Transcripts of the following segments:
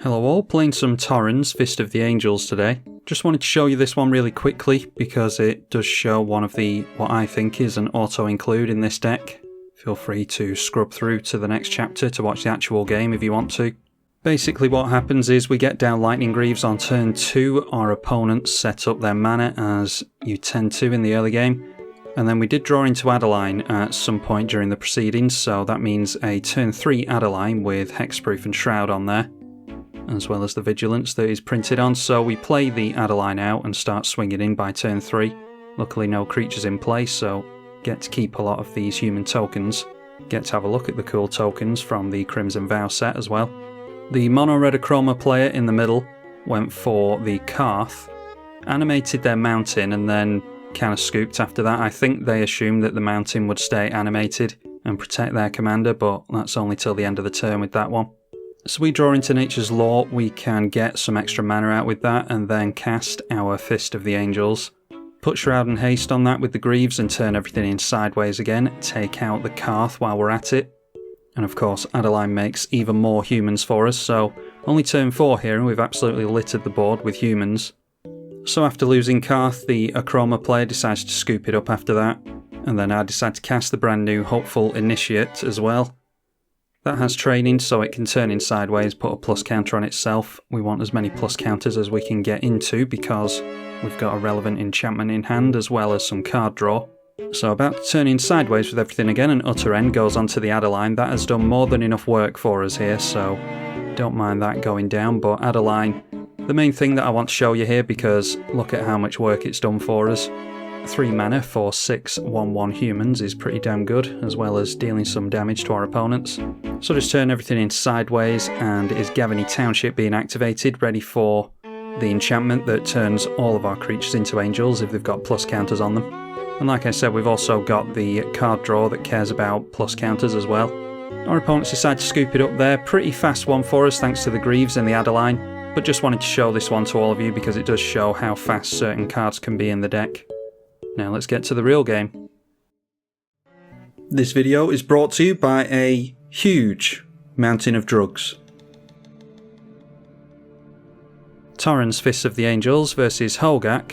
Hello all, playing some Torens Fist of the Angels today. Just wanted to show you this one really quickly because it does show one of the, what I think is an auto-include in this deck. Feel free to scrub through to the next chapter to watch the actual game if you want to. Basically what happens is we get down Lightning Greaves on turn 2, our opponents set up their mana as you tend to in the early game. And then we did draw into Adeline at some point during the proceedings, so that means a turn 3 Adeline with Hexproof and Shroud on there, as well as the Vigilance that is printed on. So we play the Adeline out and start swinging in by turn 3. Luckily no creatures in play, so get to keep a lot of these human tokens. Get to have a look at the cool tokens from the Crimson Vow set as well. The mono-red Achroma player in the middle went for the Karth, animated their mountain and then kind of scooped after that. I think they assumed that the mountain would stay animated and protect their commander, but that's only till the end of the turn with that one. So we draw into Nature's Law, we can get some extra mana out with that and then cast our Fist of the Angels. Put Shroud and Haste on that with the Greaves and turn everything in sideways again. Take out the Karth while we're at it. And of course Adeline makes even more humans for us, so only turn 4 here and we've absolutely littered the board with humans. So after losing Karth, the Achroma player decides to scoop it up after that. And then I decide to cast the brand new Hopeful Initiate as well. That has training, so it can turn in sideways, put a plus counter on itself. We want as many plus counters as we can get into because we've got a relevant enchantment in hand as well as some card draw. So about to turn in sideways with everything again, and Utter End goes onto the Adeline. That has done more than enough work for us here, so don't mind that going down. But Adeline, the main thing that I want to show you here, because look at how much work it's done for us. 3 mana for 6 1/1 humans is pretty damn good, as well as dealing some damage to our opponents. So just turn everything in sideways, and is Gavany Township being activated, ready for the enchantment that turns all of our creatures into angels if they've got plus counters on them. And like I said, we've also got the card draw that cares about plus counters as well. Our opponents decide to scoop it up there. Pretty fast one for us thanks to the Greaves and the Adeline, but just wanted to show this one to all of you because it does show how fast certain cards can be in the deck. Now let's get to the real game. This video is brought to you by a huge mountain of drugs. Torens Fist of the Angels versus Hogak,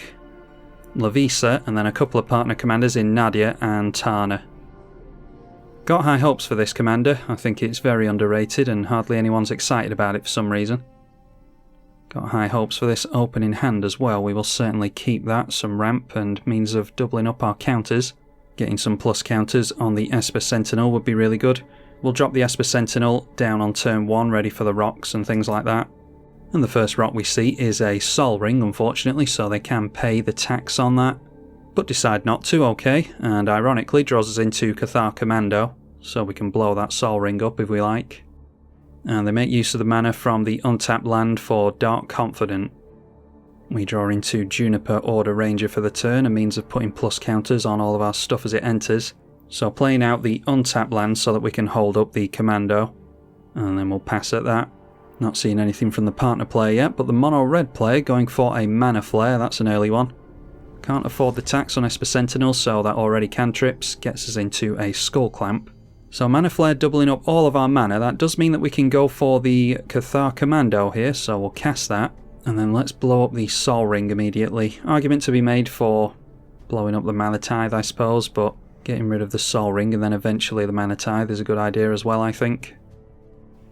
Lavisa, and then a couple of partner commanders in Nadia and Tana. Got high hopes for this commander. I think it's very underrated and hardly anyone's excited about it for some reason. Got high hopes for this opening hand as well. We will certainly keep that, some ramp and means of doubling up our counters. Getting some plus counters on the Esper Sentinel would be really good. We'll drop the Esper Sentinel down on turn 1, ready for the rocks and things like that. And the first rock we see is a Sol Ring, unfortunately, so they can pay the tax on that. But decide not to, okay, and ironically draws us into Cathar Commando, so we can blow that Sol Ring up if we like. And they make use of the mana from the untapped land for Dark Confidant. We draw into Juniper Order Ranger for the turn, a means of putting plus counters on all of our stuff as it enters. So playing out the untapped land so that we can hold up the Commando. And then we'll pass at that. Not seeing anything from the partner player yet, but the mono-red player going for a Mana Flare, that's an early one. Can't afford the tax on Esper Sentinel, so that already cantrips, gets us into a Skull Clamp. So Mana Flare doubling up all of our mana. That does mean that we can go for the Cathar Commando here, so we'll cast that. And then let's blow up the Sol Ring immediately. Argument to be made for blowing up the Mana Tithe, I suppose, but getting rid of the Sol Ring and then eventually the Mana Tithe is a good idea as well, I think.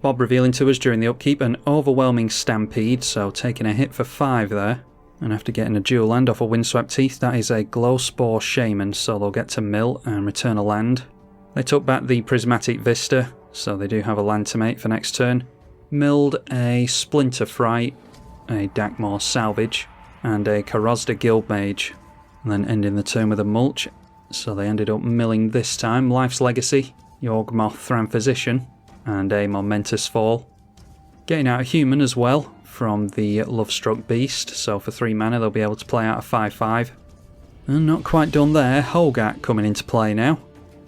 Bob revealing to us during the upkeep an overwhelming Stampede, so taking a hit for 5 there. And after getting a dual land off a Windswept Teeth, that is a Glowspore Shaman, so they'll get to mill and return a land. They took back the Prismatic Vista, so they do have a land to make for next turn. Milled a Splinter Fright, a Dakmor Salvage, and a Karozda Guildmage, and then ending the turn with a Mulch. So they ended up milling this time Life's Legacy, Yawgmoth Thran-Physician, and a Momentous Fall. Getting out a human as well from the Lovestruck Beast, so for 3 mana they'll be able to play out a 5/5. And not quite done there, Hogak coming into play now.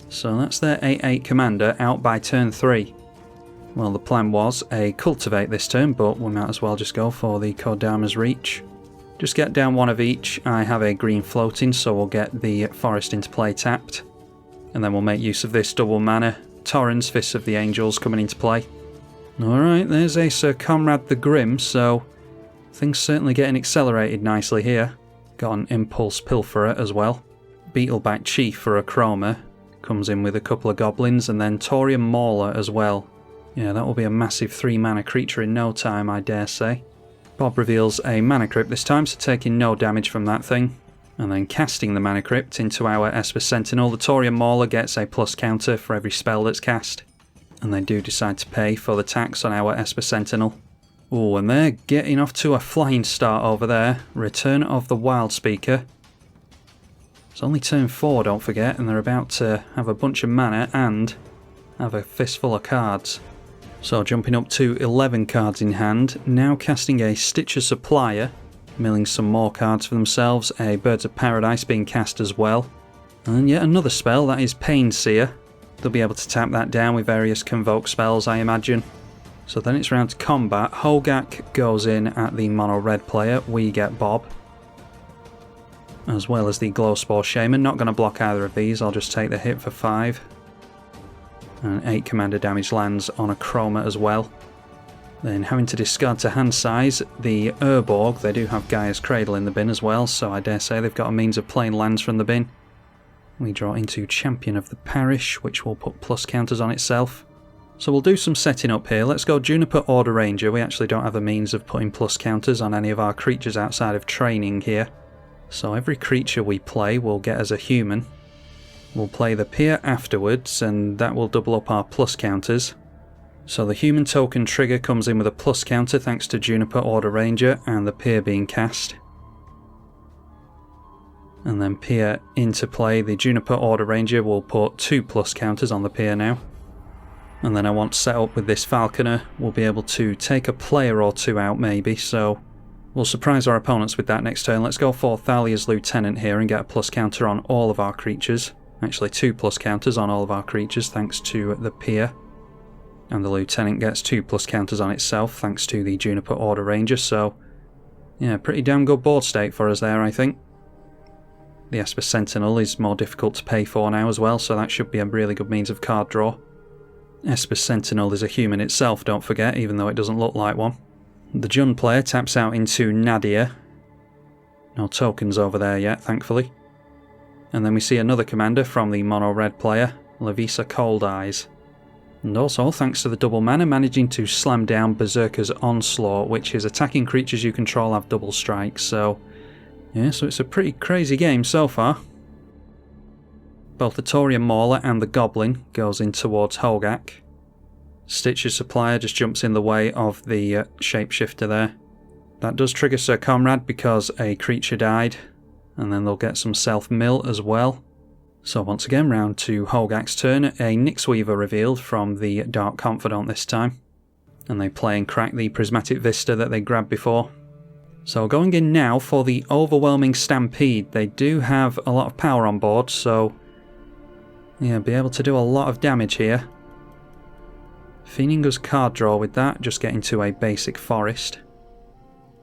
So that's their 8/8 commander out by turn 3. Well, the plan was a Cultivate this turn, but we might as well just go for the Kodama's Reach. Just get down one of each. I have a green floating, so we'll get the Forest into play tapped. And then we'll make use of this double mana Torens Fist of the Angels coming into play. Alright, there's a Sir Conrad the Grim, so things certainly getting accelerated nicely here. Got an Impulse Pilferer as well. Beetleback Chief for a Chroma. Comes in with a couple of goblins, and then Taurian Mauler as well. Yeah, that will be a massive 3-mana creature in no time, I dare say. Bob reveals a Mana Crypt this time, so taking no damage from that thing. And then casting the Mana Crypt into our Esper Sentinel. The Taurian Mauler gets a plus counter for every spell that's cast. And they do decide to pay for the tax on our Esper Sentinel. Oh, and they're getting off to a flying start over there. Return of the Wild Speaker. It's only turn 4, don't forget, and they're about to have a bunch of mana and have a fistful of cards. So jumping up to 11 cards in hand, now casting a Stitcher Supplier, milling some more cards for themselves, a Birds of Paradise being cast as well. And yet another spell, that is Pain Seer. They'll be able to tap that down with various Convoke spells, I imagine. So then it's round to combat. Hogak goes in at the mono red player, we get Bob. As well as the Glowspore Shaman, not going to block either of these, I'll just take the hit for 5. And 8 commander damage lands on a Chroma as well. Then having to discard to hand size, the Urborg, they do have Gaia's Cradle in the bin as well, so I dare say they've got a means of playing lands from the bin. We draw into Champion of the Parish, which will put plus counters on itself. So we'll do some setting up here. Let's go Juniper Order Ranger. We actually don't have a means of putting plus counters on any of our creatures outside of training here. So every creature we play will get as a human. We'll play the Peer afterwards, and that will double up our plus counters. So the human token trigger comes in with a plus counter thanks to Juniper Order Ranger and the Peer being cast. And then Peer into play. The Juniper Order Ranger will put 2 plus counters on the Peer now. And then I want to set up with this Falconer. We'll be able to take a player or 2 out maybe, so we'll surprise our opponents with that next turn. Let's go for Thalia's Lieutenant here and get a plus counter on all of our creatures. Actually 2 plus counters on all of our creatures thanks to the Peer. And the Lieutenant gets 2 plus counters on itself thanks to the Juniper Order Ranger, so yeah, pretty damn good board state for us there, I think. The Esper Sentinel is more difficult to pay for now as well, so that should be a really good means of card draw. Esper Sentinel is a human itself, don't forget, even though it doesn't look like one. The Jund player taps out into Nadia. No tokens over there yet, thankfully. And then we see another commander from the mono red player, Lavisa Cold Eyes. And also, thanks to the double mana, managing to slam down Berserker's Onslaught, which is attacking creatures you control have double strikes, so yeah, so it's a pretty crazy game so far. Both the Taurian Mauler and the Goblin goes in towards Hogak. Stitcher Supplier just jumps in the way of the Shapeshifter there. That does trigger Sir Conrad because a creature died, and then they'll get some self-mill as well. So once again, round to Hogak's turn, a Nyxweaver revealed from the Dark Confidant this time. And they play and crack the Prismatic Vista that they grabbed before. So going in now for the Overwhelming Stampede. They do have a lot of power on board, so yeah, be able to do a lot of damage here. Feeninger's card draw with that, just getting to a basic forest.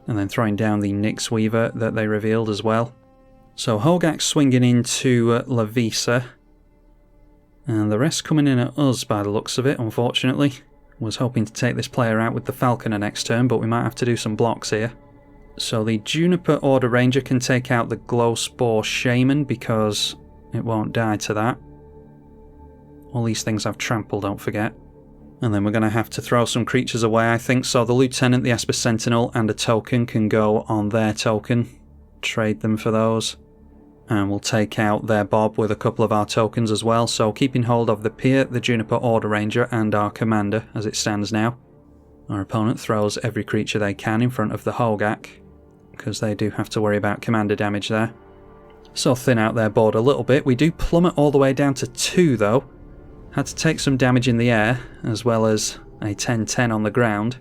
And then throwing down the Nyxweaver that they revealed as well. So Hogak's swinging into Lavisa. And the rest coming in at us by the looks of it, unfortunately. Was hoping to take this player out with the Falconer next turn, but we might have to do some blocks here. So the Juniper Order Ranger can take out the Glowspore Shaman because it won't die to that. All these things have trample, don't forget. And then we're going to have to throw some creatures away, I think. So the Lieutenant, the Esper Sentinel, and a token can go on their token. Trade them for those. And we'll take out their Bob with a couple of our tokens as well. So keeping hold of the Peer, the Juniper Order Ranger, and our Commander as it stands now. Our opponent throws every creature they can in front of the Hogak, because they do have to worry about commander damage there. So thin out their board a little bit. We do plummet all the way down to 2 though. Had to take some damage in the air, as well as a 10-10 on the ground.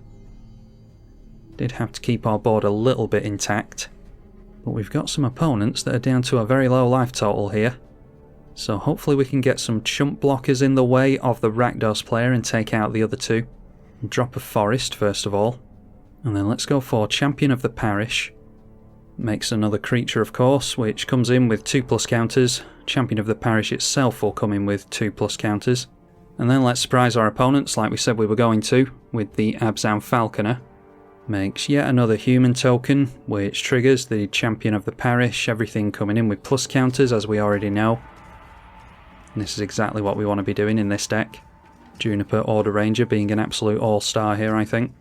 Did have to keep our board a little bit intact. But we've got some opponents that are down to a very low life total here. So hopefully we can get some chump blockers in the way of the Rakdos player and take out the other 2. Drop a forest first of all. And then let's go for Champion of the Parish. Makes another creature of course, which comes in with 2 plus counters. Champion of the Parish itself will come in with 2 plus counters. And then let's surprise our opponents like we said we were going to with the Abzan Falconer. Makes yet another human token, which triggers the Champion of the Parish, everything coming in with plus counters as we already know. And this is exactly what we want to be doing in this deck. Juniper Order Ranger being an absolute all-star here, I think.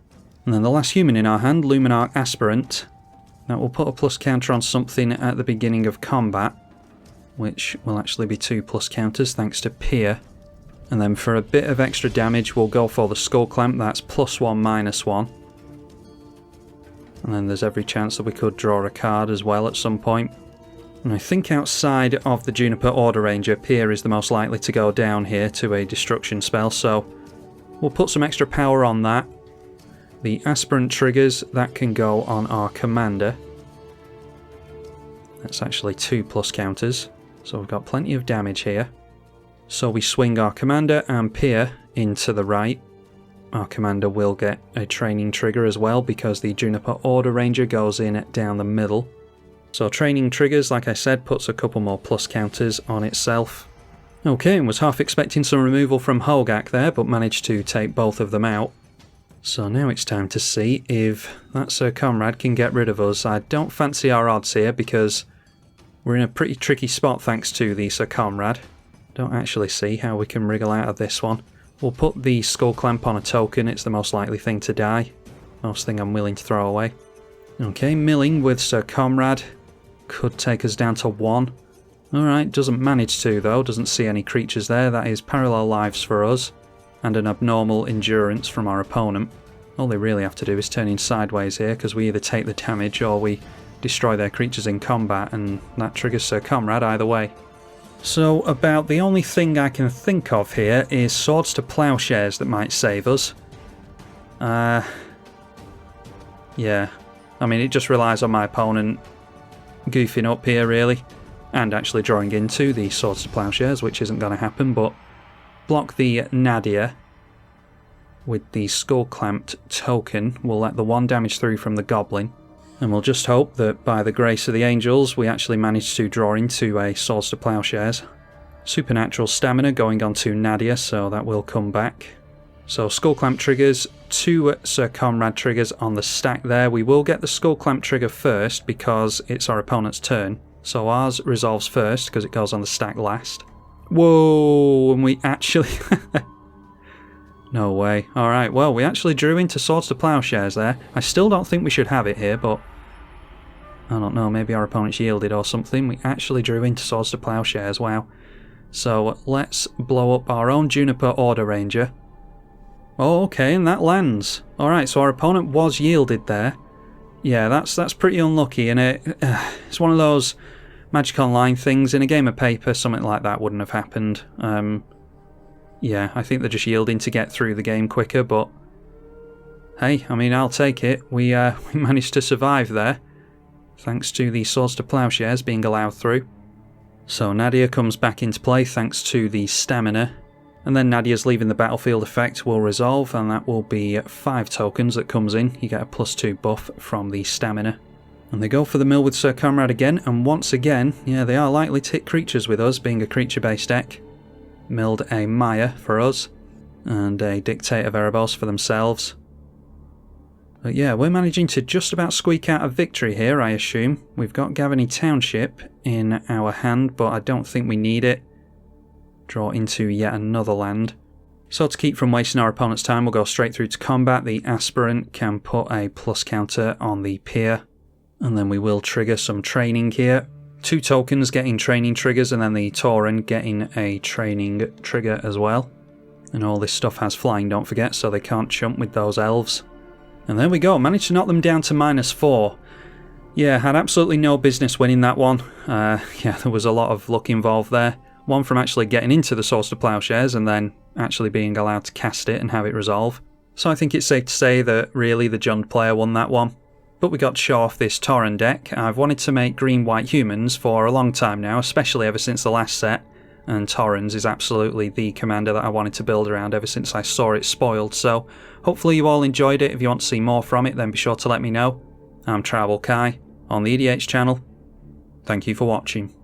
And then the last human in our hand, Luminarch Aspirant. That will put a plus counter on something at the beginning of combat, which will actually be 2 plus counters thanks to Peer. And then for a bit of extra damage we'll go for the Skull Clamp, that's +1 -1. And then there's every chance that we could draw a card as well at some point. And I think outside of the Juniper Order Ranger, Peer is the most likely to go down here to a destruction spell, so we'll put some extra power on that. The Aspirant triggers, that can go on our Commander. That's actually 2 plus counters, so we've got plenty of damage here. So we swing our Commander and Peer into the right. Our Commander will get a training trigger as well because the Juniper Order Ranger goes in down the middle. So training triggers, like I said, puts a couple more plus counters on itself. Okay, and was half expecting some removal from Hogak there, but managed to take both of them out. So now it's time to see if that Sir Comrade can get rid of us. I don't fancy our odds here because we're in a pretty tricky spot thanks to the Sir Comrade. Don't actually see how we can wriggle out of this one. We'll put the Skull Clamp on a token, it's the most likely thing to die. Most thing I'm willing to throw away. Okay, milling with Sir Comrade. Could take us down to 1. Alright, doesn't manage to though, doesn't see any creatures there. That is parallel lives for us, and an abnormal endurance from our opponent. All they really have to do is turn in sideways here, because we either take the damage or we destroy their creatures in combat, and that triggers Sir Comrade either way. So about the only thing I can think of here is Swords to Plowshares that might save us. Yeah, I mean it just relies on my opponent goofing up here really, and actually drawing into the Swords to Plowshares, which isn't going to happen, but block the Nadia with the Skull Clamped token. We'll let the 1 damage through from the Goblin, and we'll just hope that by the grace of the angels we actually manage to draw into a Swords to Plowshares. Supernatural Stamina going on to Nadia, so that will come back. So Skull Clamp triggers, 2 Sir Comrade triggers on the stack there. We will get the Skull Clamp trigger first because it's our opponent's turn. So ours resolves first because it goes on the stack last. Whoa, and we actually... No way. Alright, well, we actually drew into Swords to Plowshares there. I still don't think we should have it here, but... I don't know, maybe our opponent's yielded or something. We actually drew into Swords to Plowshares, wow. So let's blow up our own Juniper Order Ranger. Oh, okay, and that lands. Alright, so our opponent was yielded there. Yeah, that's pretty unlucky, and it's one of those Magic Online things. In a game of paper, something like that wouldn't have happened. Yeah, I think they're just yielding to get through the game quicker, but... Hey, I mean, I'll take it. We managed to survive there, thanks to the Swords to Plowshares being allowed through. So Nadia comes back into play thanks to the Stamina. And then Nadia's leaving the battlefield effect will resolve, and that will be 5 tokens that comes in. You get a +2 buff from the Stamina. And they go for the mill with Sir Comrade again, and once again, yeah, they are likely to hit creatures with us, being a creature-based deck. Milled a Maya for us, and a Dictator Erebos for themselves. But yeah, we're managing to just about squeak out a victory here, I assume. We've got Gavany Township in our hand, but I don't think we need it. Draw into yet another land. So to keep from wasting our opponent's time, we'll go straight through to combat. The Aspirant can put a plus counter on the Peer, and then we will trigger some training here. 2 tokens getting training triggers, and then the Torens getting a training trigger as well. And all this stuff has flying, don't forget, so they can't chump with those elves. And there we go, managed to knock them down to -4. Yeah, had absolutely no business winning that one. Yeah, there was a lot of luck involved there. One from actually getting into the Swords to Plowshares and then actually being allowed to cast it and have it resolve. So I think it's safe to say that really the Jund player won that one. But we got to show off this Torren deck. I've wanted to make green-white humans for a long time now, especially ever since the last set. And Torens is absolutely the commander that I wanted to build around ever since I saw it spoiled. So hopefully you all enjoyed it. If you want to see more from it, then be sure to let me know. I'm tribalkai on the eedi-H channel. Thank you for watching.